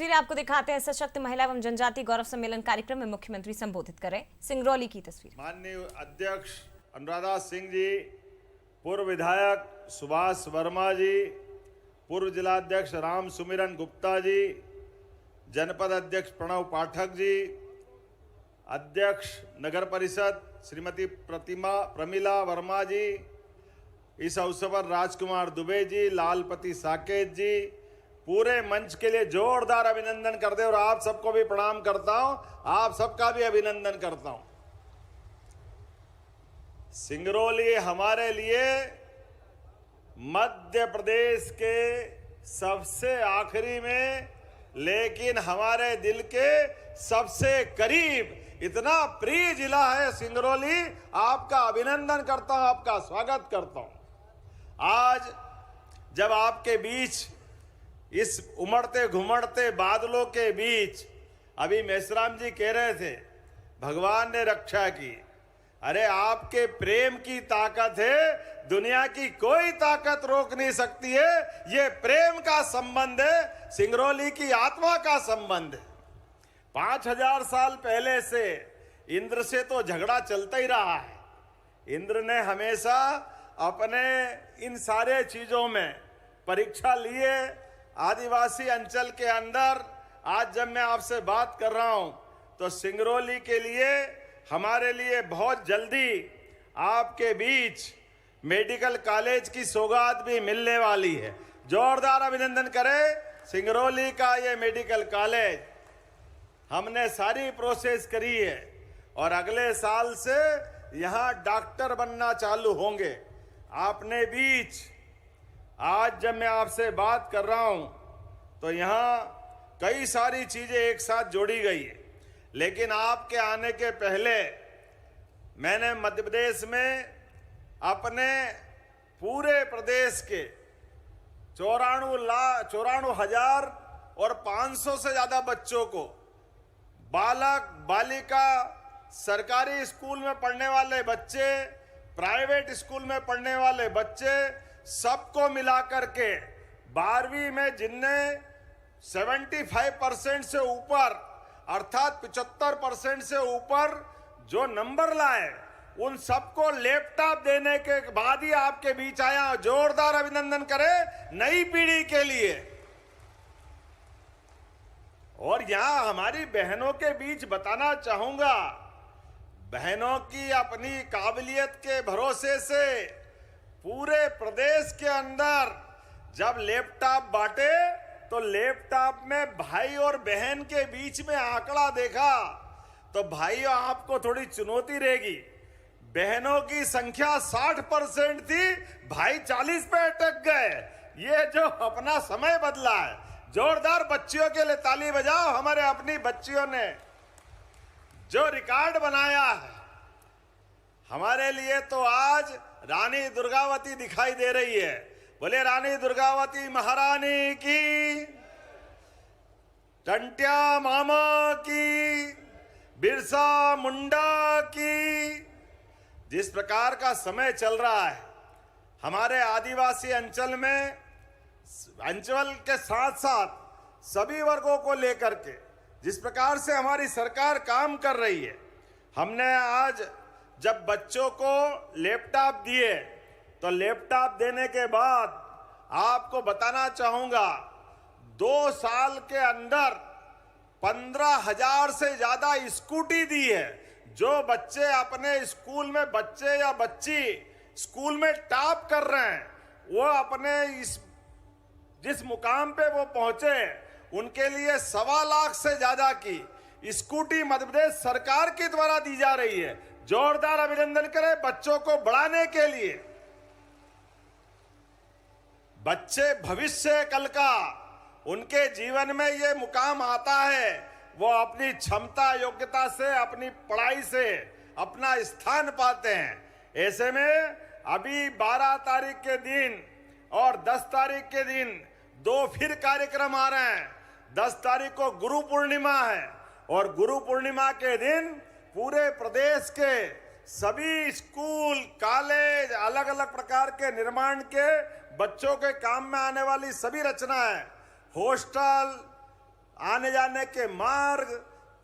तस्वीरें आपको दिखाते हैं। सशक्त महिला एवं जनजाति गौरव सम्मेलन कार्यक्रम में मुख्यमंत्री संबोधित करें। सिंगरौली की तस्वीर। माननीय अध्यक्ष अनुराधा सिंह जी, पूर्व विधायक सुभाष वर्मा जी, पूर्व जिलाध्यक्ष राम सुमिरन गुप्ता जी, जनपद अध्यक्ष प्रणव पाठक जी, अध्यक्ष नगर परिषद श्रीमती प्रमिला वर्मा जी, इस अवसर पर राजकुमार दुबे जी, लालपति साकेत जी, पूरे मंच के लिए जोरदार अभिनंदन करते और आप सबको भी प्रणाम करता हूं, आप सबका भी अभिनंदन करता हूं। सिंगरौली हमारे लिए मध्य प्रदेश के सबसे आखिरी में, लेकिन हमारे दिल के सबसे करीब इतना प्रिय जिला है सिंगरौली। आपका अभिनंदन करता हूं, आपका स्वागत करता हूं। आज जब आपके बीच इस उमड़ते घुमड़ते बादलों के बीच, अभी मेसराम जी कह रहे थे भगवान ने रक्षा की। अरे आपके प्रेम की ताकत है, दुनिया की कोई ताकत रोक नहीं सकती है। ये प्रेम का संबंध है, सिंगरौली की आत्मा का संबंध है। 5000 साल पहले से इंद्र से तो झगड़ा चलता ही रहा है। इंद्र ने हमेशा अपने इन सारे चीजों में परीक्षा लिए। आदिवासी अंचल के अंदर आज जब मैं आपसे बात कर रहा हूं तो सिंगरौली के लिए, हमारे लिए बहुत जल्दी आपके बीच मेडिकल कॉलेज की सौगात भी मिलने वाली है। जोरदार अभिनंदन करें सिंगरौली का ये मेडिकल कॉलेज। हमने सारी प्रोसेस करी है और अगले साल से यहां डॉक्टर बनना चालू होंगे। आपने बीच आज जब मैं आपसे बात कर रहा हूं तो यहाँ कई सारी चीजें एक साथ जोड़ी गई है, लेकिन आपके आने के पहले मैंने मध्य प्रदेश में अपने पूरे प्रदेश के 94,500 और 500 से ज्यादा बच्चों को, बालक बालिका, सरकारी स्कूल में पढ़ने वाले बच्चे, प्राइवेट स्कूल में पढ़ने वाले बच्चे, सबको मिलाकर के 12वीं में जिनने 75% से ऊपर अर्थात 75% से ऊपर जो नंबर लाए, उन सबको लैपटॉप देने के बाद ही आपके बीच आया। जोरदार अभिनंदन करें नई पीढ़ी के लिए। और यहां हमारी बहनों के बीच बताना चाहूंगा, बहनों की अपनी काबिलियत के भरोसे से पूरे प्रदेश के अंदर जब लैपटॉप बांटे तो लैपटॉप में भाई और बहन के बीच में आंकड़ा देखा तो भाइयों आपको थोड़ी चुनौती रहेगी। बहनों की संख्या 60% थी, भाई 40 पे अटक गए। ये जो अपना समय बदला है, जोरदार बच्चियों के लिए ताली बजाओ। हमारे अपनी बच्चियों ने जो रिकॉर्ड बनाया है, हमारे लिए तो आज रानी दुर्गावती दिखाई दे रही है। बोले रानी दुर्गावती महारानी की, टंट्या मामा की, बिरसा मुंडा की। जिस प्रकार का समय चल रहा है हमारे आदिवासी अंचल में, अंचल के साथ साथ सभी वर्गों को लेकर के जिस प्रकार से हमारी सरकार काम कर रही है, हमने आज जब बच्चों को लैपटॉप दिए तो लैपटॉप देने के बाद आपको बताना चाहूंगा 2 साल के अंदर 15,000 से ज्यादा स्कूटी दी है। जो बच्चे अपने स्कूल में, बच्चे या बच्ची स्कूल में टॉप कर रहे हैं, वो अपने जिस मुकाम पे वो पहुंचे, उनके लिए 1.25 लाख से ज्यादा की स्कूटी मध्य प्रदेश सरकार के द्वारा दी जा रही है। जोरदार अभिनंदन करें बच्चों को बढ़ाने के लिए। बच्चे भविष्य कल का, उनके जीवन में ये मुकाम आता है, वो अपनी क्षमता योग्यता से, अपनी पढ़ाई से अपना स्थान पाते हैं। ऐसे में अभी 12 तारीख के दिन और 10 तारीख के दिन 2 फिर कार्यक्रम आ रहे हैं। 10 तारीख को गुरु पूर्णिमा है और गुरु पूर्णिमा के दिन पूरे प्रदेश के सभी स्कूल, कॉलेज, अलग अलग प्रकार के निर्माण के बच्चों के काम में आने वाली सभी रचनाएं, हॉस्टल, आने जाने के मार्ग,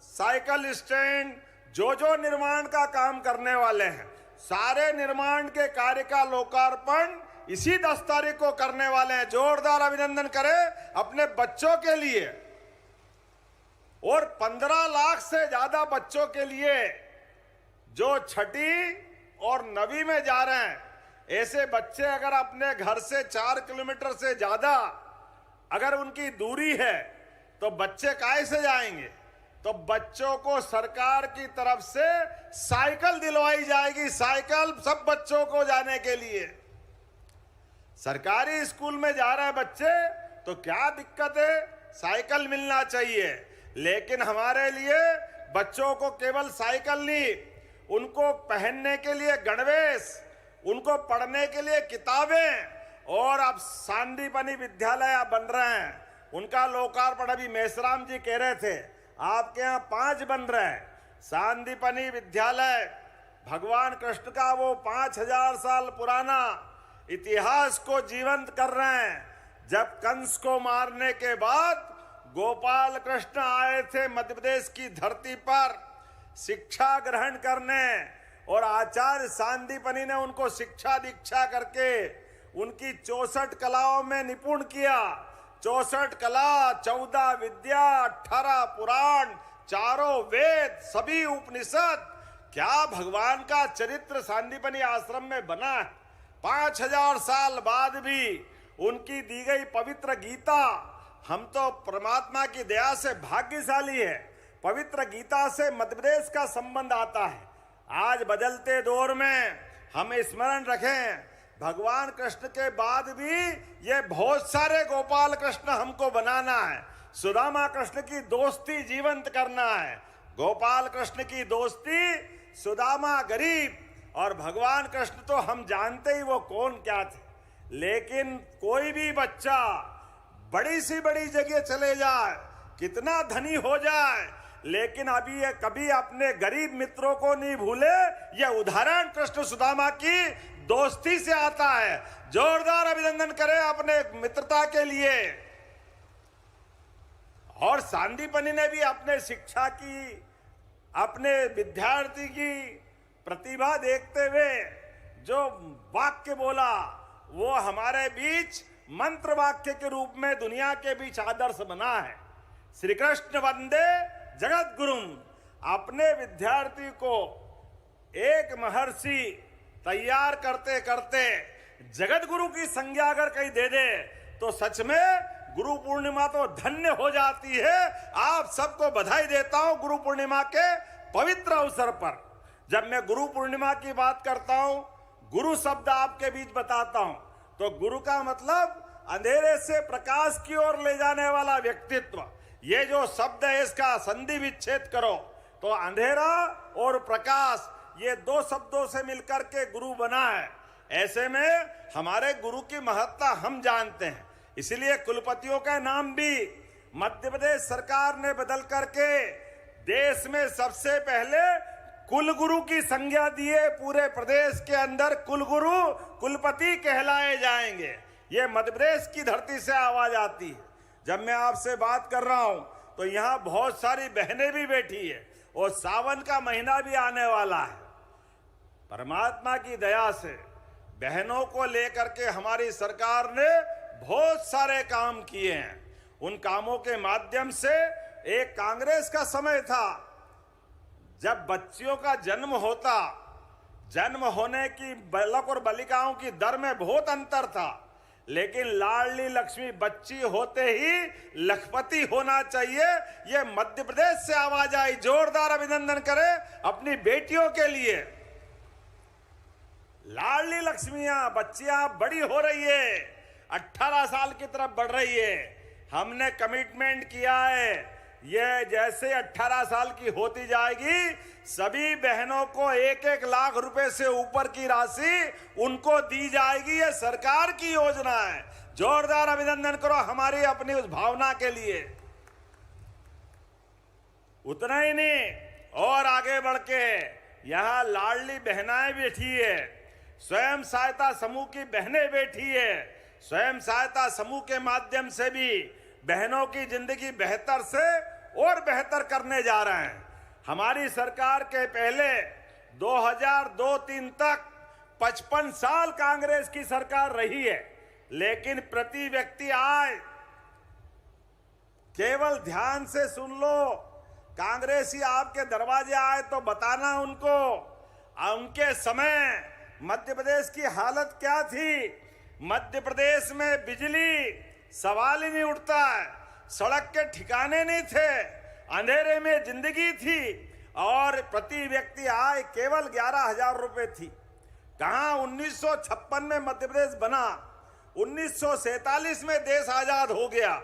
साइकिल स्टैंड, जो निर्माण का काम करने वाले हैं, सारे निर्माण के कार्य का लोकार्पण इसी 10 तारीख को करने वाले हैं। जोरदार अभिनंदन करें अपने बच्चों के लिए। और 15 लाख से ज्यादा बच्चों के लिए जो छठी और 9वीं में जा रहे हैं, ऐसे बच्चे अगर अपने घर से 4 किलोमीटर से ज्यादा अगर उनकी दूरी है तो बच्चे काहे से जाएंगे? तो बच्चों को सरकार की तरफ से साइकिल दिलवाई जाएगी, साइकिल सब बच्चों को जाने के लिए। सरकारी स्कूल में जा रहे बच्चे तो क्या दिक्कत है, साइकिल मिलना चाहिए। लेकिन हमारे लिए बच्चों को केवल साइकिल नहीं, उनको पहनने के लिए गणवेश, उनको पढ़ने के लिए किताबें, और अब सांदीपनि विद्यालय बन रहे हैं, उनका लोकार्पण अभी मेसराम जी कह रहे थे, आपके यहाँ 5 बन रहे हैं। सांदीपनि विद्यालय भगवान कृष्ण का वो 5000 साल पुराना इतिहास को जीवंत कर रहे हैं। जब कंस को मारने के बाद गोपाल कृष्ण आए थे मध्य प्रदेश की धरती पर शिक्षा ग्रहण करने, और आचार्य सांदीपनि ने उनको शिक्षा दीक्षा करके उनकी 64 कलाओं में निपुण किया। 64 कला, 14 विद्या, 18 पुराण, 4 वेद, सभी उपनिषद, क्या भगवान का चरित्र सांदीपनि आश्रम में बना है। 5000 साल बाद भी उनकी दी गई पवित्र गीता, हम तो परमात्मा की दया से भाग्यशाली है, पवित्र गीता से मध्य प्रदेश का संबंध आता है। आज बदलते दौर में हम स्मरण रखें, भगवान कृष्ण के बाद भी ये बहुत सारे गोपाल कृष्ण हमको बनाना है। सुदामा कृष्ण की दोस्ती जीवंत करना है। गोपाल कृष्ण की दोस्ती, सुदामा गरीब, और भगवान कृष्ण तो हम जानते ही वो कौन क्या थे। लेकिन कोई भी बच्चा बड़ी सी बड़ी जगह चले जाए, कितना धनी हो जाए, लेकिन अभी ये कभी अपने गरीब मित्रों को नहीं भूले। ये उदाहरण कृष्ण सुदामा की दोस्ती से आता है। जोरदार अभिनंदन करें अपने मित्रता के लिए। और सांदीपनि ने भी अपने शिक्षा की, अपने विद्यार्थी की प्रतिभा देखते हुए जो वाक्य बोला, वो हमारे बीच मंत्र वाक्य के रूप में दुनिया के बीच आदर्श बना है। श्री कृष्ण वंदे जगत गुरुम। अपने विद्यार्थी को एक महर्षि तैयार करते करते जगत गुरु की संज्ञा अगर कहीं दे दे तो सच में गुरु पूर्णिमा तो धन्य हो जाती है। आप सबको बधाई देता हूं गुरु पूर्णिमा के पवित्र अवसर पर। जब मैं गुरु पूर्णिमा की बात करता हूं, गुरु शब्द आपके बीच बताता हूं, तो गुरु का मतलब अंधेरे से प्रकाश की ओर ले जाने वाला व्यक्तित्व। ये जो शब्द है इसका संधि विच्छेद करो तो अंधेरा और प्रकाश, ये 2 शब्दों से मिलकर के गुरु बना है। ऐसे में हमारे गुरु की महत्ता हम जानते हैं, इसलिए कुलपतियों का नाम भी मध्य प्रदेश सरकार ने बदल करके देश में सबसे पहले कुलगुरु की संज्ञा दिए। पूरे प्रदेश के अंदर कुलगुरु, कुलपति कहलाए जाएंगे। ये मध्य प्रदेश की धरती से आवाज आती है। जब मैं आपसे बात कर रहा हूं तो यहाँ बहुत सारी बहनें भी बैठी है, और सावन का महीना भी आने वाला है। परमात्मा की दया से बहनों को लेकर के हमारी सरकार ने बहुत सारे काम किए हैं। उन कामों के माध्यम से, एक कांग्रेस का समय था जब बच्चियों का जन्म होता, जन्म होने की बालक और बालिकाओं की दर में बहुत अंतर था, लेकिन लाडली लक्ष्मी बच्ची होते ही लखपति होना चाहिए, ये मध्य प्रदेश से आवाज आई। जोरदार अभिनंदन करें अपनी बेटियों के लिए। लाडली लक्ष्मियां, बच्चियां बड़ी हो रही है, 18 साल की तरफ बढ़ रही है। हमने कमिटमेंट किया है, ये जैसे 18 साल की होती जाएगी, सभी बहनों को 1-1 लाख रुपए से ऊपर की राशि उनको दी जाएगी। ये सरकार की योजना है। जोरदार अभिनंदन करो हमारी अपनी उस भावना के लिए। उतना ही नहीं, और आगे बढ़ के यहां लाडली बहनाएं बैठी है, स्वयं सहायता समूह की बहनें बैठी है। स्वयं सहायता समूह के माध्यम से भी बहनों की जिंदगी बेहतर से और बेहतर करने जा रहे हैं। हमारी सरकार के पहले 2002-03 तक 55 साल कांग्रेस की सरकार रही है, लेकिन प्रति व्यक्ति आय, केवल ध्यान से सुन लो, कांग्रेसी आपके दरवाजे आए तो बताना उनको, उनके समय मध्य प्रदेश की हालत क्या थी। मध्य प्रदेश में बिजली सवाल ही नहीं उठता है, सड़क के ठिकाने नहीं थे, अंधेरे में जिंदगी थी और प्रति व्यक्ति आय केवल 11,000 रुपए थी। कहां 1956 में मध्य प्रदेश बना, 1947 में देश आजाद हो गया,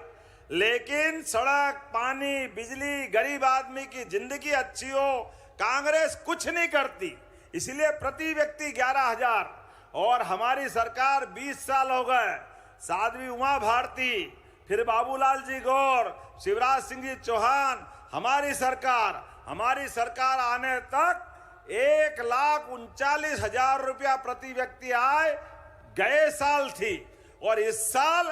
लेकिन सड़क, पानी, बिजली, गरीब आदमी की जिंदगी अच्छी हो, कांग्रेस कुछ नहीं करती। इसलिए प्रति व्यक्ति 11,000। और हमारी सरकार 20 साल हो गए, साध्वी उमा भारती, फिर बाबूलाल जी गौर, शिवराज सिंह जी चौहान, हमारी सरकार आने तक 1,39,000 रुपया प्रति व्यक्ति आय गए साल थी और इस साल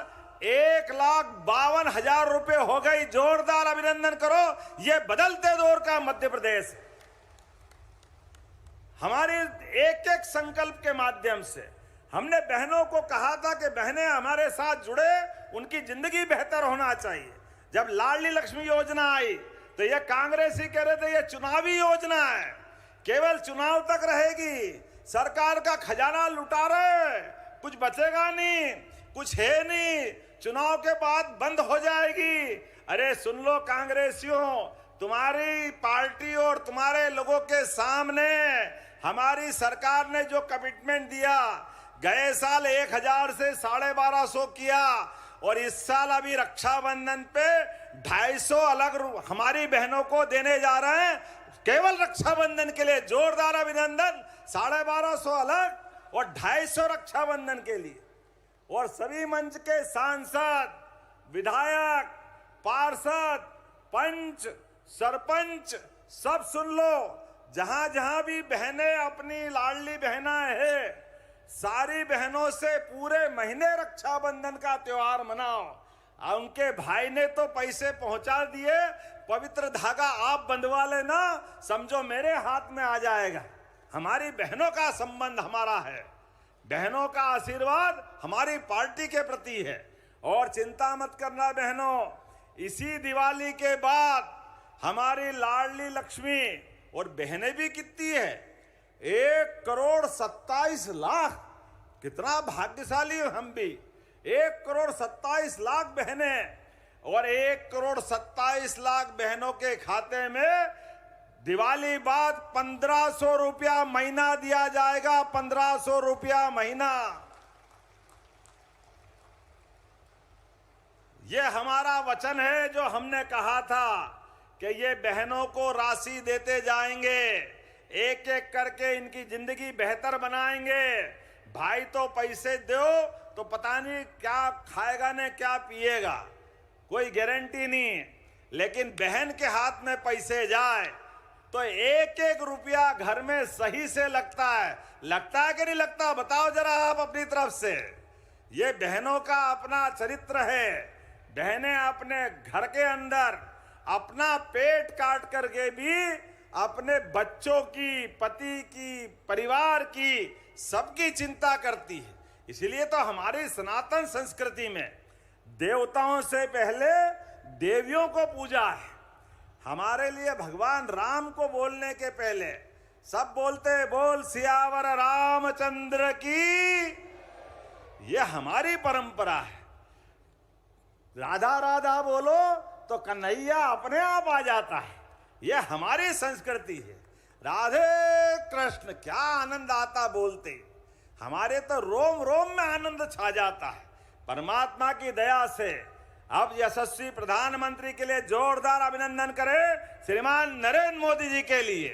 1,52,000 रुपये हो गई। जोरदार अभिनंदन करो, ये बदलते दौर का मध्य प्रदेश। हमारे एक एक संकल्प के माध्यम से हमने बहनों को कहा था कि बहनें हमारे साथ जुड़े, उनकी जिंदगी बेहतर होना चाहिए। जब लाडली लक्ष्मी योजना आई तो ये कांग्रेसी कह रहे थे ये चुनावी योजना है, केवल चुनाव तक रहेगी, सरकार का खजाना लुटा रहे, कुछ बचेगा नहीं, कुछ है नहीं, चुनाव के बाद बंद हो जाएगी। अरे सुन लो कांग्रेसियों, तुम्हारी पार्टी और तुम्हारे लोगों के सामने हमारी सरकार ने जो कमिटमेंट दिया, गए साल 1,000 से 1,250 किया और इस साल अभी रक्षाबंधन पे 250 अलग हमारी बहनों को देने जा रहे हैं, केवल रक्षाबंधन के लिए। जोरदार अभिनंदन, 1,250 अलग और 250 रक्षाबंधन के लिए। और सभी मंच के सांसद, विधायक, पार्षद, पंच, सरपंच सब सुन लो, जहां जहां भी बहनें अपनी लाडली बहना है, सारी बहनों से पूरे महीने रक्षाबंधन का त्योहार मनाओ। उनके भाई ने तो पैसे पहुंचा दिए, पवित्र धागा आप बंधवा लेना, समझो मेरे हाथ में आ जाएगा। हमारी बहनों का संबंध हमारा है, बहनों का आशीर्वाद हमारी पार्टी के प्रति है। और चिंता मत करना बहनों, इसी दिवाली के बाद हमारी लाडली लक्ष्मी, और बहनें भी कितनी है, 1,27,00,000, कितना भाग्यशाली हम भी, 1,27,00,000 बहनें और 1,27,00,000 बहनों के खाते में दिवाली बाद 1,500 रुपया महीना दिया जाएगा, 1,500 रुपया महीना। ये हमारा वचन है जो हमने कहा था कि ये बहनों को राशि देते जाएंगे, एक एक करके इनकी जिंदगी बेहतर बनाएंगे। भाई तो पैसे दो तो पता नहीं क्या खाएगा ने क्या पिएगा, कोई गारंटी नहीं, लेकिन बहन के हाथ में पैसे जाए तो एक एक रुपया घर में सही से लगता है कि नहीं लगता? बताओ जरा आप अपनी तरफ से। ये बहनों का अपना चरित्र है, बहनें अपने घर के अंदर अपना पेट काट करके भी अपने बच्चों की, पति की, परिवार की, सबकी चिंता करती है। इसलिए तो हमारी सनातन संस्कृति में देवताओं से पहले देवियों को पूजा है। हमारे लिए भगवान राम को बोलने के पहले सब बोलते बोल सियावर रामचंद्र की। ये हमारी परंपरा है। राधा राधा बोलो तो कन्हैया अपने आप आ जाता है, ये हमारी संस्कृति है। राधे कृष्ण, क्या आनंद आता बोलते, हमारे तो रोम रोम में आनंद छा जाता है। परमात्मा की दया से अब यशस्वी प्रधानमंत्री के लिए जोरदार अभिनंदन करें श्रीमान नरेंद्र मोदी जी के लिए।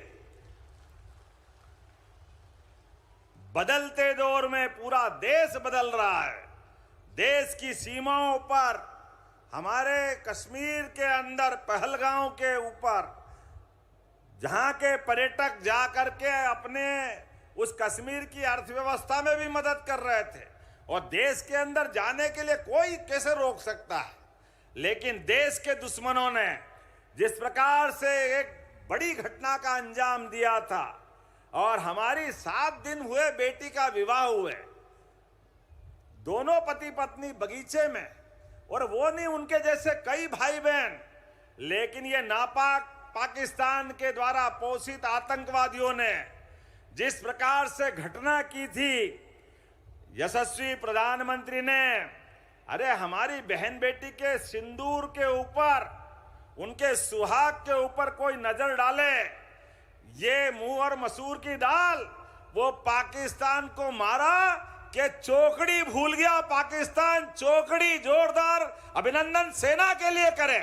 बदलते दौर में पूरा देश बदल रहा है। देश की सीमाओं पर, हमारे कश्मीर के अंदर पहलगांव के ऊपर, जहां के पर्यटक जाकर के अपने उस कश्मीर की अर्थव्यवस्था में भी मदद कर रहे थे, और देश के अंदर जाने के लिए कोई कैसे रोक सकता है। लेकिन देश के दुश्मनों ने जिस प्रकार से एक बड़ी घटना का अंजाम दिया था और हमारी 7 दिन हुए बेटी का विवाह हुए, दोनों पति पत्नी बगीचे में, और वो नहीं उनके जैसे कई भाई बहन, लेकिन ये नापाक पाकिस्तान के द्वारा पोषित आतंकवादियों ने जिस प्रकार से घटना की थी, यशस्वी प्रधानमंत्री ने अरे हमारी बहन बेटी के सिंदूर के ऊपर, उनके सुहाग के ऊपर कोई नजर डाले, ये मुंह और मसूर की दाल, वो पाकिस्तान को मारा कि चौकड़ी भूल गया। पाकिस्तान चौकड़ी जोरदार अभिनंदन सेना के लिए करे।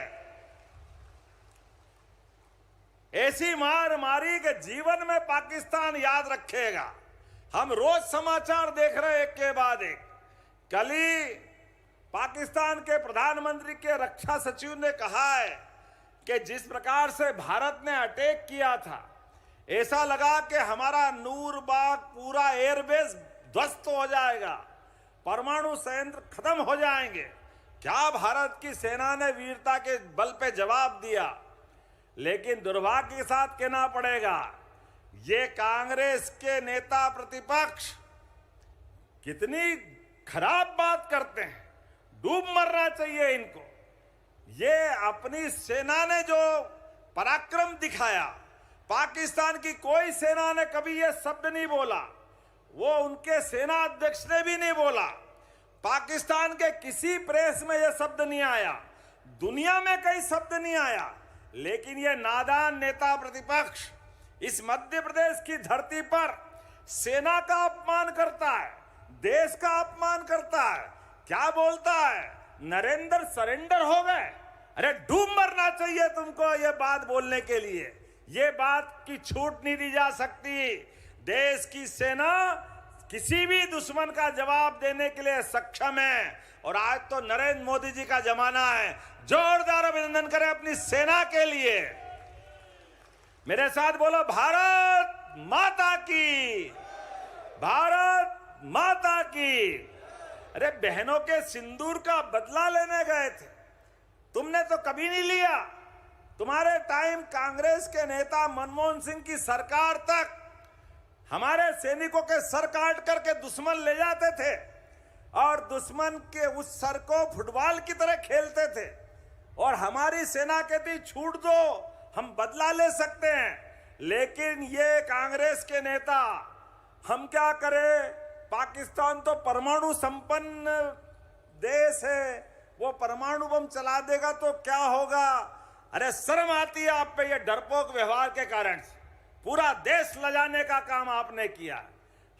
ऐसी मार मारी कि जीवन में पाकिस्तान याद रखेगा। हम रोज समाचार देख रहे एक के बाद एक। कल ही पाकिस्तान के प्रधानमंत्री के रक्षा सचिव ने कहा है कि जिस प्रकार से भारत ने अटैक किया था, ऐसा लगा कि हमारा नूरबाग पूरा एयरबेस ध्वस्त हो जाएगा, परमाणु संयंत्र खत्म हो जाएंगे। क्या भारत की सेना ने वीरता के बल पे जवाब दिया। लेकिन दुर्भाग्य के साथ कहना पड़ेगा, ये कांग्रेस के नेता प्रतिपक्ष कितनी खराब बात करते हैं। डूब मरना चाहिए इनको। ये अपनी सेना ने जो पराक्रम दिखाया, पाकिस्तान की कोई सेना ने कभी ये शब्द नहीं बोला, वो उनके सेना अध्यक्ष ने भी नहीं बोला, पाकिस्तान के किसी प्रेस में ये शब्द नहीं आया, दुनिया में कई शब्द नहीं आया। लेकिन ये नादान नेता प्रतिपक्ष इस मध्य प्रदेश की धरती पर सेना का अपमान करता है, देश का अपमान करता है। क्या बोलता है, नरेंद्र सरेंडर हो गए। अरे डूब मरना चाहिए तुमको ये बात बोलने के लिए। ये बात की छूट नहीं दी जा सकती। देश की सेना किसी भी दुश्मन का जवाब देने के लिए सक्षम है। और आज तो नरेंद्र मोदी जी का जमाना है। जोरदार अभिनंदन करें अपनी सेना के लिए। मेरे साथ बोलो, भारत माता की, भारत माता की। अरे बहनों के सिंदूर का बदला लेने गए थे, तुमने तो कभी नहीं लिया। तुम्हारे टाइम कांग्रेस के नेता मनमोहन सिंह की सरकार तक हमारे सैनिकों के सर काट करके दुश्मन ले जाते थे और दुश्मन के उस सर को फुटबॉल की तरह खेलते थे। और हमारी सेना कहती छूट दो, हम बदला ले सकते हैं। लेकिन ये कांग्रेस के नेता, हम क्या करें, पाकिस्तान तो परमाणु संपन्न देश है, वो परमाणु बम चला देगा तो क्या होगा। अरे शर्म आती है आप पे ये डरपोक व्यवहार के कारण। पूरा देश लजाने का काम आपने किया।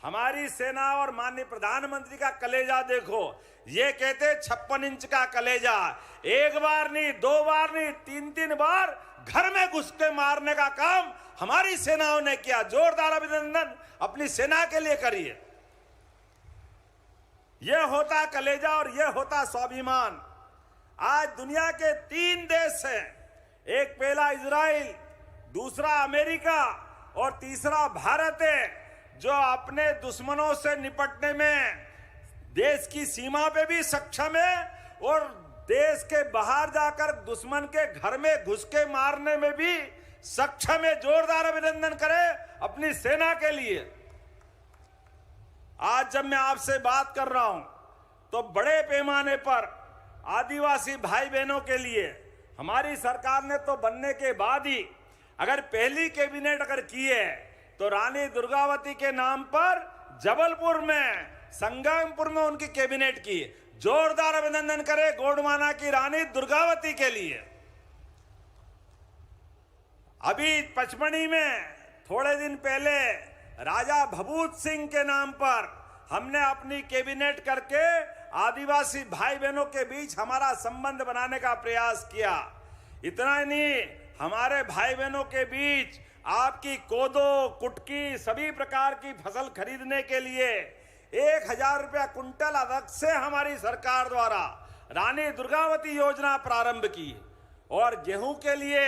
हमारी सेना और माननीय प्रधानमंत्री का कलेजा देखो। ये कहते 56 इंच का कलेजा, एक बार नहीं, 2 बार नहीं, 3-3 बार घर में घुस के मारने का काम हमारी सेनाओं ने किया। जोरदार अभिनंदन अपनी सेना के लिए करिए। यह होता कलेजा और यह होता स्वाभिमान। आज दुनिया के 3 देश हैं, एक पहला इजराइल, दूसरा अमेरिका और तीसरा भारत है, जो अपने दुश्मनों से निपटने में देश की सीमा पे भी सक्षम है और देश के बाहर जाकर दुश्मन के घर में घुस के मारने में भी सक्षम है। जोरदार अभिनंदन करें अपनी सेना के लिए। आज जब मैं आपसे बात कर रहा हूं तो बड़े पैमाने पर आदिवासी भाई बहनों के लिए हमारी सरकार ने तो बनने के बाद ही अगर पहली कैबिनेट अगर की है तो रानी दुर्गावती के नाम पर जबलपुर में, संगमपुर में उनकी कैबिनेट की। जोरदार अभिनंदन करें गोंडवाना की रानी दुर्गावती के लिए। अभी पचमढ़ी में थोड़े दिन पहले राजा भभूत सिंह के नाम पर हमने अपनी कैबिनेट करके आदिवासी भाई बहनों के बीच हमारा संबंध बनाने का प्रयास किया। इतना ही नहीं, हमारे भाई बहनों के बीच आपकी कोदो, कुटकी, सभी प्रकार की फसल खरीदने के लिए 1000 रुपया कुंटल अलग से हमारी सरकार द्वारा रानी दुर्गावती योजना प्रारंभ की। और गेहूं के लिए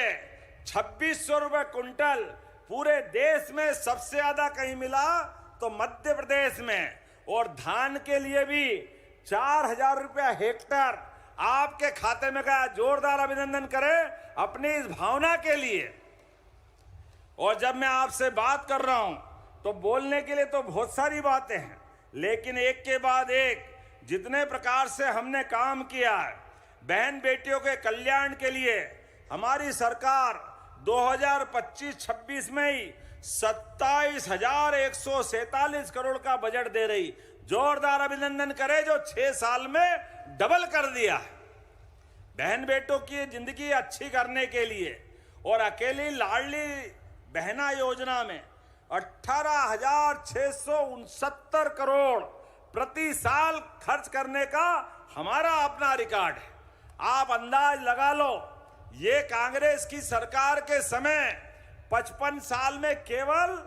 2600 रुपये कुंटल पूरे देश में सबसे ज्यादा कहीं मिला तो मध्य प्रदेश में। और धान के लिए भी 4000 रुपया हेक्टर आपके खाते में गया। जोरदार अभिनंदन करें अपनी इस भावना के लिए। और जब मैं आपसे बात कर रहा हूं तो बोलने के लिए तो बहुत सारी बातें हैं, लेकिन एक के बाद एक जितने प्रकार से हमने काम किया है बहन बेटियों के कल्याण के लिए, हमारी सरकार 2025-26 में ही 27,147 करोड़ का बजट दे रही। जोरदार अभिनंदन करें जो 6 साल में डबल कर दिया है बहन बेटों की जिंदगी अच्छी करने के लिए। और अकेली लाडली बहना योजना में 18,669 करोड़ प्रति साल खर्च करने का हमारा अपना रिकॉर्ड है। आप अंदाज लगा लो, ये कांग्रेस की सरकार के समय 55 साल में केवल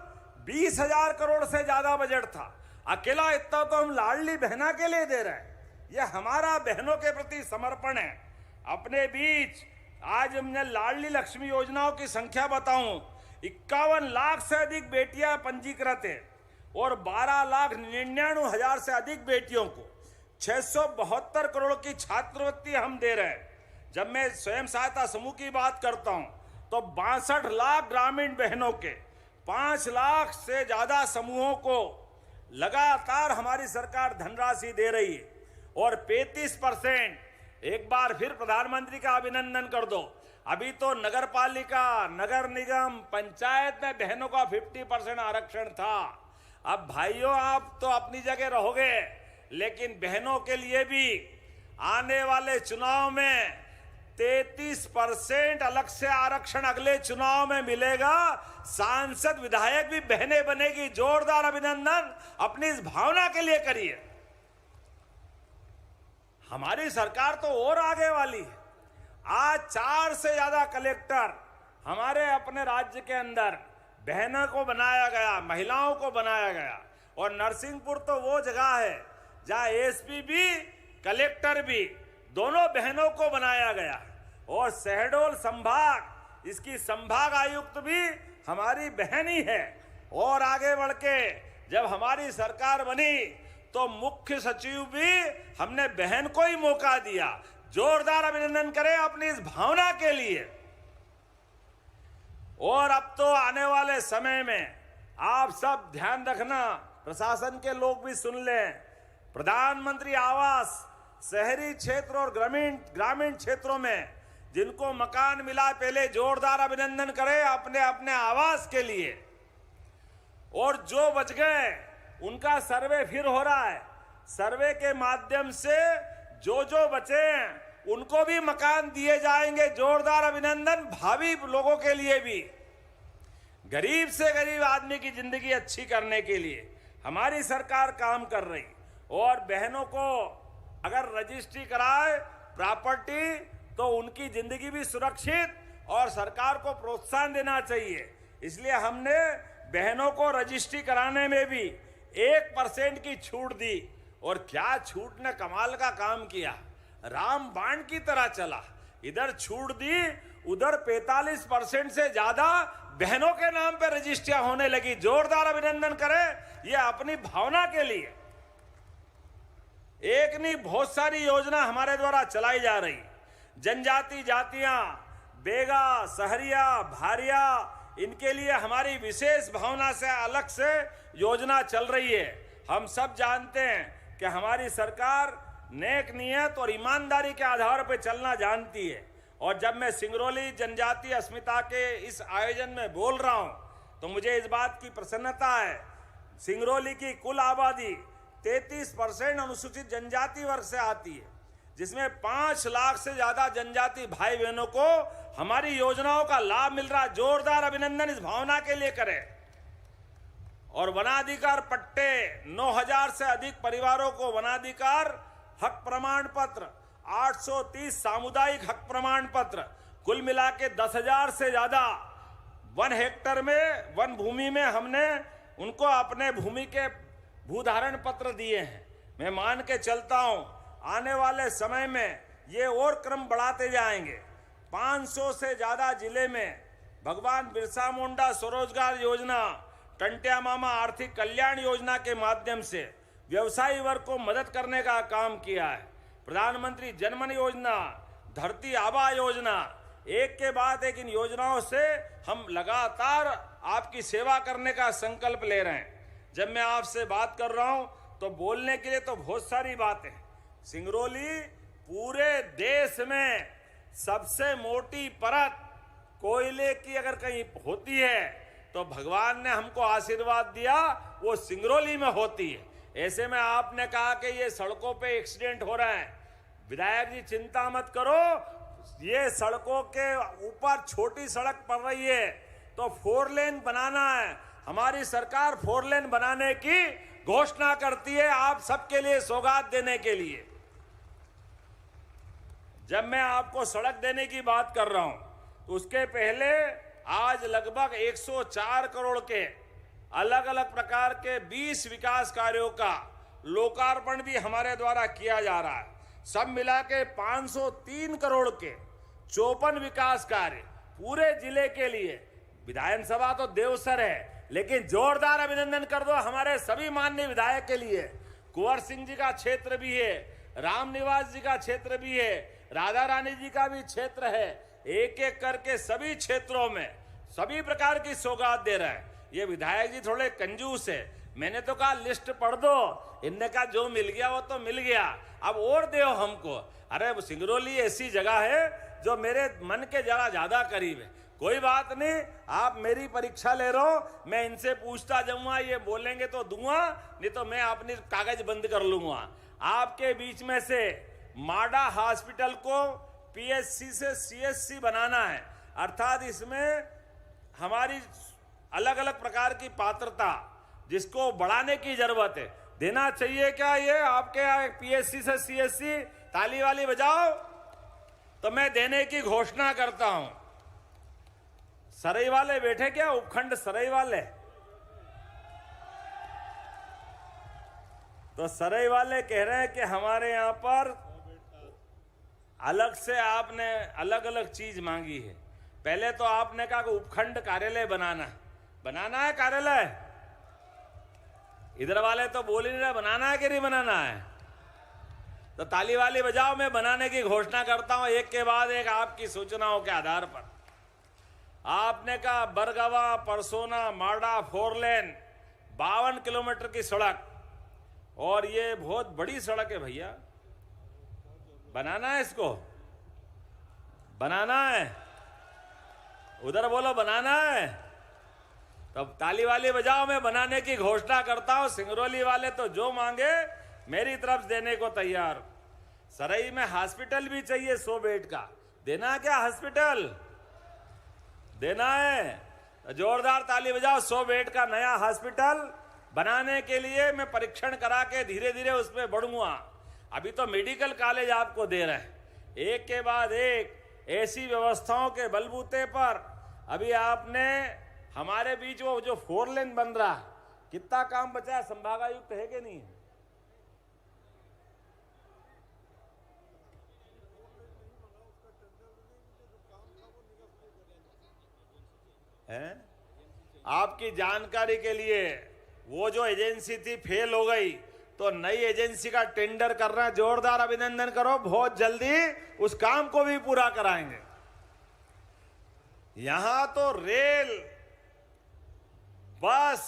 20,000 करोड़ से ज्यादा बजट था। अकेला इतना तो हम लाडली बहना के लिए दे रहे हैं। यह हमारा बहनों के प्रति समर्पण है। अपने बीच आज हमने लाडली लक्ष्मी योजनाओं की संख्या बताऊं, 51 लाख से अधिक बेटियां पंजीकृत है और 12,99,000 से अधिक बेटियों को 672 करोड़ की छात्रवृत्ति हम दे रहे हैं। जब मैं स्वयं सहायता समूह की बात करता हूं तो 62 लाख ग्रामीण बहनों के 5 लाख से ज्यादा समूहों को लगातार हमारी सरकार धनराशि दे रही है। और 35%, एक बार फिर प्रधानमंत्री का अभिनंदन कर दो। अभी तो नगर पालिका, नगर निगम, पंचायत में बहनों का 50% आरक्षण था। अब भाइयों आप तो अपनी जगह रहोगे, लेकिन बहनों के लिए भी आने वाले चुनाव में 33% अलग से आरक्षण अगले चुनाव में मिलेगा। सांसद विधायक भी बहनें बनेगी। जोरदार अभिनंदन अपनी इस भावना के लिए करिए। हमारी सरकार तो और आगे वाली है। आज 4 से ज्यादा कलेक्टर हमारे अपने राज्य के अंदर बहनों को बनाया गया, महिलाओं को बनाया गया। और नरसिंहपुर तो वो जगह है जहां एसपी भी कलेक्टर भी दोनों बहनों को बनाया गया। और शहडोल संभाग, इसकी संभाग आयुक्त भी हमारी बहन ही है। और आगे बढ़ के जब हमारी सरकार बनी तो मुख्य सचिव भी हमने बहन को ही मौका दिया। जोरदार अभिनंदन करें अपनी इस भावना के लिए। और अब तो आने वाले समय में आप सब ध्यान रखना, प्रशासन के लोग भी सुन लें, प्रधानमंत्री आवास शहरी क्षेत्र और ग्रामीण क्षेत्रों में जिनको मकान मिला, पहले जोरदार अभिनंदन करें अपने अपने आवास के लिए। और जो बच गए उनका सर्वे फिर हो रहा है। सर्वे के माध्यम से जो बचे हैं उनको भी मकान दिए जाएंगे। जोरदार अभिनंदन भावी लोगों के लिए भी। गरीब से गरीब आदमी की जिंदगी अच्छी करने के लिए हमारी सरकार काम कर रही। और बहनों को अगर रजिस्ट्री कराए प्रॉपर्टी तो उनकी जिंदगी भी सुरक्षित, और सरकार को प्रोत्साहन देना चाहिए। इसलिए हमने बहनों को रजिस्ट्री कराने में भी 1% की छूट दी। और क्या छूट ने कमाल का काम किया, राम बाण की तरह चला। इधर छूट दी, उधर 45% से ज्यादा बहनों के नाम पे रजिस्ट्रियां होने लगी। जोरदार अभिनंदन करें ये अपनी भावना के लिए। एक नहीं बहुत सारी योजना हमारे द्वारा चलाई जा रही। जनजाति जातियां, बेगा, सहरिया, भारिया, इनके लिए हमारी विशेष भावना से अलग से योजना चल रही है। हम सब जानते हैं कि हमारी सरकार नेक नियत और ईमानदारी के आधार पर चलना जानती है। और जब मैं सिंगरौली जनजातीय अस्मिता के इस आयोजन में बोल रहा हूं तो मुझे इस बात की प्रसन्नता है, सिंगरौली की कुल आबादी 33% अनुसूचित जनजाति वर्ग से आती है, जिसमें 5 लाख से ज्यादा जनजाति भाई बहनों को हमारी योजनाओं का लाभ मिल रहा है। जोरदार अभिनंदन इस भावना के लिए करें। और वनाधिकार पट्टे 9,000 से अधिक परिवारों को वनाधिकार हक प्रमाण पत्र, 830 सामुदायिक हक प्रमाण पत्र, कुल मिला के 10,000 से ज्यादा 1 हेक्टर में वन भूमि में हमने उनको अपने भूमि के भूधारण पत्र दिए हैं। मैं मान के चलता हूं आने वाले समय में ये और क्रम बढ़ाते जाएंगे। 500 से ज्यादा जिले में भगवान बिरसा मुंडा स्वरोजगार योजना, टंटिया मामा आर्थिक कल्याण योजना के माध्यम से व्यवसायी वर्ग को मदद करने का काम किया है। प्रधानमंत्री जनमन योजना, धरती आबा योजना, एक के बाद एक इन योजनाओं से हम लगातार आपकी सेवा करने का संकल्प ले रहे हैं। जब मैं आपसे बात कर रहा हूं तो बोलने के लिए तो बहुत सारी बातें। सिंगरौली पूरे देश में सबसे मोटी परत कोयले की अगर कहीं होती है तो भगवान ने हमको आशीर्वाद दिया, वो सिंगरौली में होती है। ऐसे में आपने कहा कि ये सड़कों पे एक्सीडेंट हो रहे हैं, विधायक जी चिंता मत करो, ये सड़कों के ऊपर छोटी सड़क पड़ रही है तो 4 लेन बनाना है। हमारी सरकार 4 लेन बनाने की घोषणा करती है आप सबके लिए सौगात देने के लिए। जब मैं आपको सड़क देने की बात कर रहा हूं तो उसके पहले आज लगभग 104 करोड़ के अलग अलग प्रकार के 20 विकास कार्यों का लोकार्पण भी हमारे द्वारा किया जा रहा है। सब मिला के 503 करोड़ के 54 विकास कार्य पूरे जिले के लिए। विधानसभा तो देवसर है, लेकिन जोरदार अभिनंदन कर दो हमारे सभी माननीय विधायक के लिए। कुंवर सिंह जी का क्षेत्र भी है, रामनिवास जी का क्षेत्र भी है, राधा रानी जी का भी क्षेत्र है। एक एक करके सभी क्षेत्रों में सभी प्रकार की सौगात दे रहा है। ये विधायक जी थोड़े कंजूस है, मैंने तो कहा लिस्ट पढ़ दो, इनने कहा जो मिल गया वो तो मिल गया, अब और दो हमको। अरे सिंगरौली ऐसी जगह है जो मेरे मन के जरा ज्यादा करीब है। कोई बात नहीं, आप मेरी परीक्षा ले रहे हो, मैं इनसे पूछता जाऊंगा, ये बोलेंगे तो दूंगा, नहीं तो मैं अपनी कागज बंद कर लूंगा। आपके बीच में से माडा हॉस्पिटल को पीएचसी से सीएचसी बनाना है, अर्थात इसमें हमारी अलग अलग प्रकार की पात्रता जिसको बढ़ाने की जरूरत है। देना चाहिए क्या ये आपके पीएचसी से सीएचसी? ताली वाली बजाओ तो मैं देने की घोषणा करता हूं। सरई वाले बैठे क्या? उपखंड सरई वाले, तो सरई वाले कह रहे हैं कि हमारे यहां पर अलग से आपने अलग अलग चीज मांगी है। पहले तो आपने कहा कि उपखंड कार्यालय बनाना है कार्यालय। इधर वाले तो बोल ही नहीं रहे बनाना है कि नहीं बनाना है। तो ताली वाली बजाओ, मैं बनाने की घोषणा करता हूं एक के बाद एक आपकी सूचनाओं के आधार पर। आपने कहा बरगवा परसोना माडा 4 लेन 52 किलोमीटर की सड़क, और ये बहुत बड़ी सड़क है भैया, बनाना है, इसको बनाना है। उधर बोलो बनाना है, तब ताली वाली बजाओ, मैं बनाने की घोषणा करता हूं। सिंगरौली वाले तो जो मांगे मेरी तरफ देने को तैयार। सरई में हॉस्पिटल भी चाहिए 100 बेड का, देना क्या? हॉस्पिटल देना है, जोरदार ताली बजाओ। 100 बेड का नया हॉस्पिटल बनाने के लिए मैं परीक्षण करा के धीरे धीरे उसमें बढ़ूंगा। अभी तो मेडिकल कॉलेज आपको दे रहे हैं, एक के बाद एक ऐसी व्यवस्थाओं के बलबूते पर। अभी आपने हमारे बीच वो जो 4 लेन बन रहा है, कितना काम बचा है? संभागायुक्त है कि नहीं है? आपकी जानकारी के लिए, वो जो एजेंसी थी फेल हो गई, तो नई एजेंसी का टेंडर कर रहे हैं। जोरदार अभिनंदन करो, बहुत जल्दी उस काम को भी पूरा कराएंगे। यहां तो रेल, बस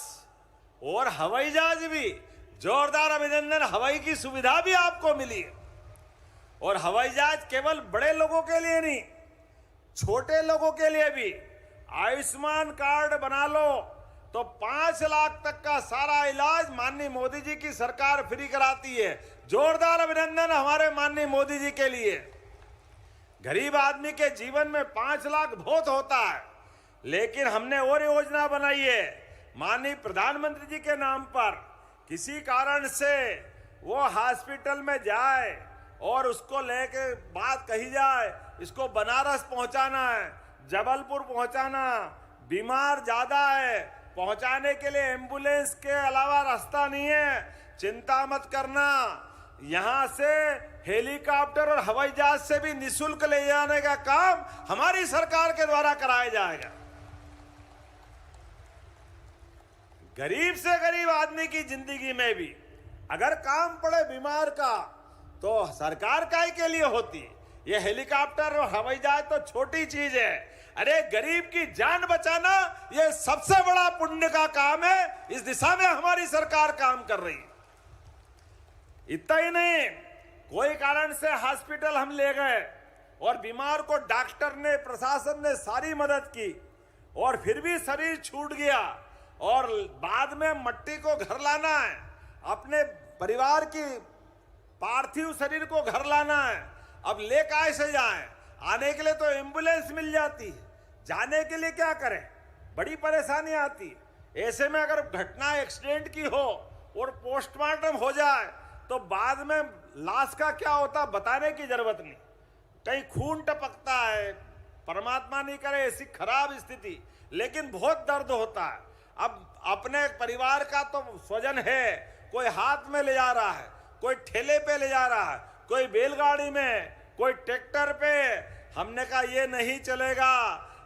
और हवाई जहाज भी, जोरदार अभिनंदन, हवाई की सुविधा भी आपको मिली है। और हवाई जहाज केवल बड़े लोगों के लिए नहीं, छोटे लोगों के लिए भी। आयुष्मान कार्ड बना लो तो 5 लाख तक का सारा इलाज माननीय मोदी जी की सरकार फ्री कराती है। जोरदार अभिनंदन हमारे माननीय मोदी जी के लिए। गरीब आदमी के जीवन में 5 लाख बहुत होता है, लेकिन हमने और योजना बनाई है माननीय प्रधानमंत्री जी के नाम पर। किसी कारण से वो हॉस्पिटल में जाए और उसको लेके बात कही जाए, इसको बनारस पहुंचाना है, जबलपुर पहुंचाना, बीमार ज्यादा है, पहुंचाने के लिए एम्बुलेंस के अलावा रास्ता नहीं है, चिंता मत करना, यहां से हेलीकॉप्टर और हवाई जहाज से भी निःशुल्क ले जाने का काम हमारी सरकार के द्वारा कराया जाएगा। गरीब से गरीब आदमी की जिंदगी में भी अगर काम पड़े बीमार का, तो सरकार काय के लिए होती है? ये हेलीकॉप्टर और हवाई जहाज तो छोटी चीज है। अरे गरीब की जान बचाना ये सबसे बड़ा पुण्य का काम है। इस दिशा में हमारी सरकार काम कर रही है। इतना ही नहीं, कोई कारण से हॉस्पिटल हम ले गए और बीमार को डॉक्टर ने, प्रशासन ने सारी मदद की और फिर भी शरीर छूट गया और बाद में मट्टी को घर लाना है, अपने परिवार की पार्थिव शरीर को घर लाना है। अब ले कैसे जाएं? आने के लिए तो एम्बुलेंस मिल जाती है, जाने के लिए क्या करें? बड़ी परेशानी आती है। ऐसे में अगर घटना एक्सीडेंट की हो और पोस्टमार्टम हो जाए तो बाद में लाश का क्या होता बताने की जरूरत नहीं। कहीं खून टपकता है, परमात्मा नहीं करे ऐसी खराब स्थिति, लेकिन बहुत दर्द होता है। अब अपने परिवार का तो स्वजन है, कोई हाथ में ले जा रहा है, कोई ठेले पे ले जा रहा है, कोई बैलगाड़ी में, कोई ट्रैक्टर पे। हमने कहा ये नहीं चलेगा।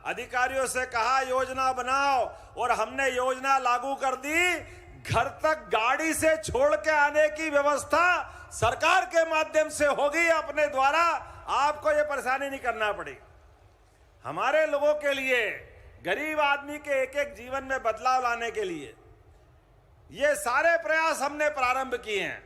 अधिकारियों से कहा योजना बनाओ और हमने योजना लागू कर दी। घर तक गाड़ी से छोड़ के आने की व्यवस्था सरकार के माध्यम से होगी। अपने द्वारा आपको ये परेशानी नहीं करना पड़ेगी। हमारे लोगों के लिए, गरीब आदमी के एक एक जीवन में बदलाव लाने के लिए ये सारे प्रयास हमने प्रारंभ किए हैं।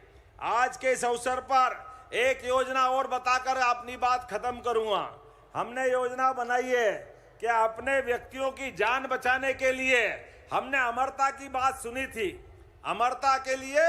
आज के इस अवसर पर एक योजना और बताकर अपनी बात खत्म करूंगा। हमने योजना बनाई है कि अपने व्यक्तियों की जान बचाने के लिए हमने अमरता की बात सुनी थी। अमरता के लिए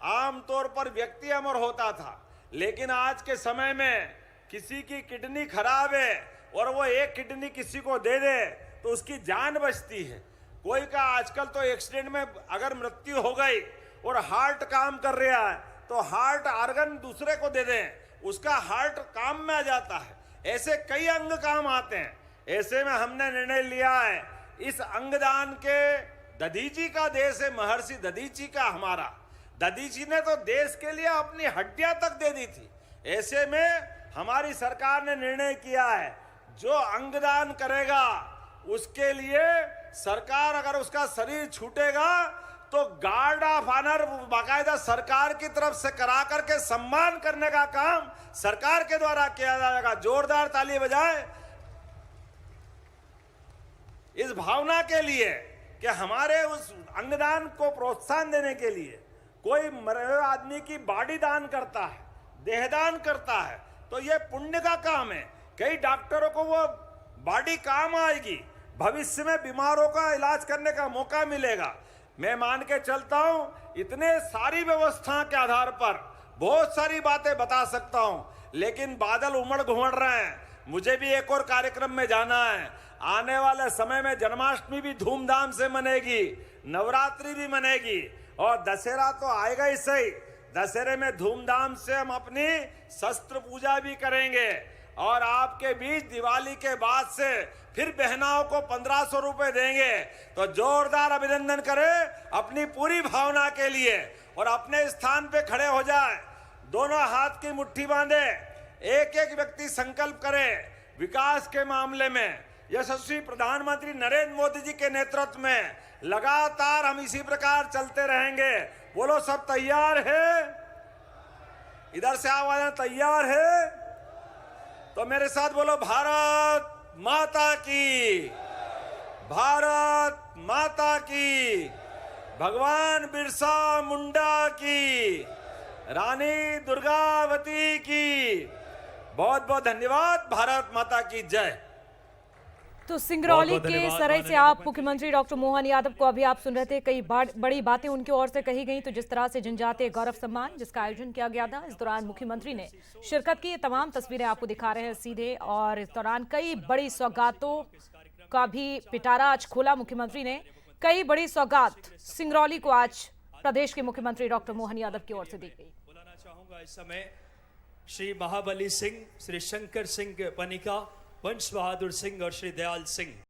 आमतौर पर व्यक्ति अमर होता था, लेकिन आज के समय में किसी की किडनी खराब है और वो एक किडनी किसी को दे दे तो उसकी जान बचती है। कोई का आजकल तो एक्सीडेंट में अगर मृत्यु हो गई और हार्ट काम कर रहा है तो हार्ट आर्गन दूसरे को दे दें, उसका हार्ट काम में आ जाता है। ऐसे कई अंग काम आते हैं। ऐसे में हमने निर्णय लिया है, इस अंगदान के दधीची का देश है, महर्षि दधीची का हमारा। दधीची ने तो देश के लिए अपनी हड्डियां तक दे दी थी। ऐसे में हमारी सरकार ने निर्णय किया है, जो अंगदान करेगा उसके लिए सरकार, अगर उसका शरीर छूटेगा तो गार्ड ऑफ ऑनर बाकायदा सरकार की तरफ से करा करके सम्मान करने का काम सरकार के द्वारा किया जाएगा। जोरदार ताली बजाएं इस भावना के लिए कि हमारे उस अंगदान को प्रोत्साहन देने के लिए। कोई मरे हुए आदमी की बॉडी दान करता है, देहदान करता है, तो ये पुण्य का काम है। कई डॉक्टरों को वो बॉडी काम आएगी, भविष्य में बीमारों का इलाज करने का मौका मिलेगा। मैं मान के चलता हूं, इतने सारी व्यवस्था के आधार पर बहुत सारी बातें बता सकता हूं, लेकिन बादल उमड़ घुमड़ रहे हैं। मुझे भी एक और कार्यक्रम में जाना है। आने वाले समय में जन्माष्टमी भी धूमधाम से मनेगी, नवरात्रि भी मनेगी और दशहरा तो आएगा ही सही। दशहरे में धूमधाम से हम अपनी शस्त्र पूजा भी करेंगे और आपके बीच दिवाली के बाद से फिर बहनाओं को 1500 रुपए देंगे। तो जोरदार अभिनंदन करें अपनी पूरी भावना के लिए और अपने स्थान पे खड़े हो जाए, दोनों हाथ की मुट्ठी बांधे, एक एक व्यक्ति संकल्प करे विकास के मामले में। यशस्वी प्रधानमंत्री नरेंद्र मोदी जी के नेतृत्व में लगातार हम इसी प्रकार चलते रहेंगे। बोलो सब तैयार है? इधर से आवाज तैयार है? तो मेरे साथ बोलो भारत माता की, भारत माता की, भगवान बिरसा मुंडा की, रानी दुर्गावती की। बहुत बहुत धन्यवाद। भारत माता की जय। तो सिंगरौली के सराय से आप मुख्यमंत्री डॉक्टर मोहन यादव को अभी आप सुन रहे थे। कई बड़ी बातें उनकी ओर से कही गई। तो जिस तरह से जनजातीय गौरव सम्मान जिसका आयोजन किया गया था, इस दौरान मुख्यमंत्री ने शिरकत की। ये तमाम तस्वीरें आपको दिखा रहे हैं सीधे। और इस दौरान कई बड़ी सौगातों का भी पिटारा आज खोला मुख्यमंत्री ने। कई बड़ी सौगात सिंगरौली को आज प्रदेश के मुख्यमंत्री डॉक्टर मोहन यादव की ओर से दी गई। बुलाना चाहूंगा इस समय श्री महाबली सिंह, श्री शंकर सिंह पनिका, वंश बहादुर सिंह और श्री दयाल सिंह।